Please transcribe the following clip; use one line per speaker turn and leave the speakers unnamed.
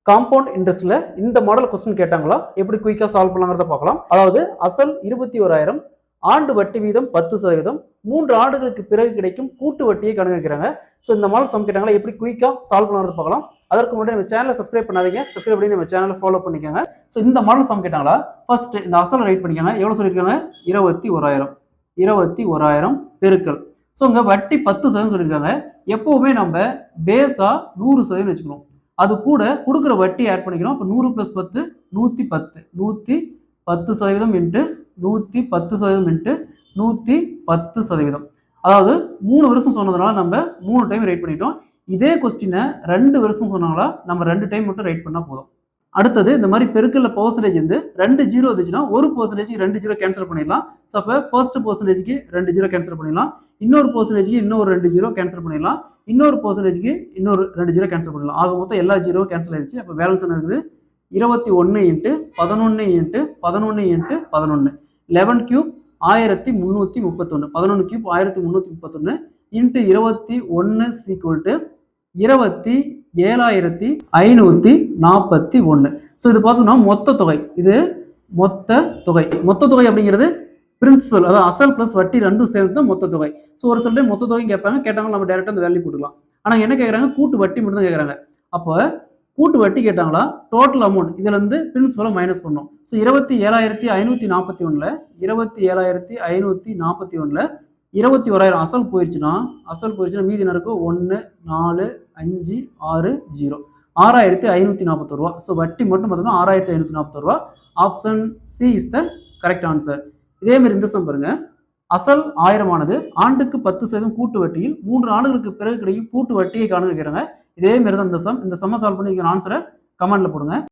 Compound இன்ட்ரெஸ்ட்ல இந்த model question கேட்டாங்களா, எப்படி குயிக்கா சால்வ் பண்ணலாங்கிறத பார்க்கலாம். அதாவது அசல் 21,000, ஆண்டு வட்டி வீதம் 10%, 3 ஆண்டுகளுக்கு பிறகு கிடைக்கும் கூட்டு வட்டியை கணக்கிடுறாங்க. ஸோ இந்த மாடல் சம் கேட்டாங்களா, எப்படி குயிக்கா சால்வ் பண்ணலாங்கிறத பார்க்கலாம். அதற்கு முன்னாடி நம்ம சேனலை சப்ஸ்கிரைப் பண்ணாதீங்க, சப்ஸ்கிரைப் பண்ணி நம்ம சேனலை ஃபாலோ பண்ணிக்கோங்க. ஸோ இந்த மாடல் சம் கேட்டாங்களா, ஃபர்ஸ்ட் இந்த அசல் ரைட் பண்ணிக்கோங்க. எவ்வளோ சொல்லியிருக்காங்க? 21,000 21,000 பெருக்கல். ஸோ இங்கே வட்டி 10% சொல்லியிருக்காங்க. எப்பவுமே நம்ம பேஸா 100% வச்சுக்கணும். அது கூட கொடுக்குற வட்டி ஆட் பண்ணிக்கணும். இப்போ 100 + 10 110 110% இன்ட்டு 110% இன்ட்டு 110%. அதாவது 3 வருஷம் சொன்னதுனால நம்ம 3 டைம் ரைட் பண்ணிட்டோம். இதே கொஸ்டினை 2 வருஷம் சொன்னாங்களா நம்ம 2 டைம் மட்டும் ரைட் பண்ணால் போதும். அடுத்தது இந்த மாதிரி பெருக்கல்ல பர்சன்டேஜ் வந்து 2 ஜீரோ இருந்துச்சுன்னா ஒரு பர்சன்டேஜ்க்கு 2 ஜீரோ கேன்சல் பண்ணிடலாம். ஸோ அப்போ ஃபர்ஸ்ட் பர்சன்டேஜ்க்கு 2 ஜீரோ கேன்சல் பண்ணிடலாம். இன்னொரு பர்சன்டேஜ்க்கு இன்னொரு 2 ஜீரோ கேன்சல் பண்ணிடலாம். இன்னொரு பர்சன்டேஜ்க்கு இன்னொரு 2 ஜீரோ கேன்சல் பண்ணலாம். ஆக மொத்தம் எல்லா ஜீரோ கேன்சல் ஆயிடுச்சு. அப்போ பேலன்ஸ் என்ன இருக்குது? 21 into 11 into 11 into 11 11 cube 1331 11 cube 1331 into 21 equal to 27,541. So இது பார்த்தோம்னா மொத்த தொகை. இது மொத்த தொகை. மொத்த தொகை அப்படிங்கிறது பிரின்சிபல், அதாவது அசல் பிளஸ் வட்டி ரெண்டும் சேர்ந்து தான் மொத்த தொகை. ஸோ ஒரு சில டைம் மொத்த தொகை கேட்பாங்க, கேட்டாங்க நம்ம டேரெக்டாக அந்த வேல்யூ போட்டுக்கலாம். ஆனால் என்ன கேட்குறாங்க? கூட்டு வட்டி மட்டும் தான் கேட்குறாங்க. அப்போ கூட்டு வட்டி கேட்டாங்களா, டோட்டல் அமௌண்ட் இதுல இருந்து பிரின்சிபலை மைனஸ் பண்ணோம். ஸோ 27,541 27,541 21,000 அசல் போயிடுச்சுன்னா மீதி என்ன இருக்கும்? 1 4 5 6 0 6,541 ரூபா. ஸோ வட்டி மட்டும் பார்த்தோம்னா 6,541 ரூபா. Option C is the correct answer. இதே மாதிரி இந்த சம் பாருங்க. அசல் 1000 ஆனது ஆண்டுக்கு 10% கூட்டு வட்டியில் 3 ஆண்டுகளுக்கு பிறகு கிடைக்கும் கூட்டு வட்டியை காண வைக்கிறாங்க. இதே மாதிரி தான் இந்த சம். இந்த சம்மை சால்வ் பண்ணி ஆன்சரை கமெண்ட்ல போடுங்க.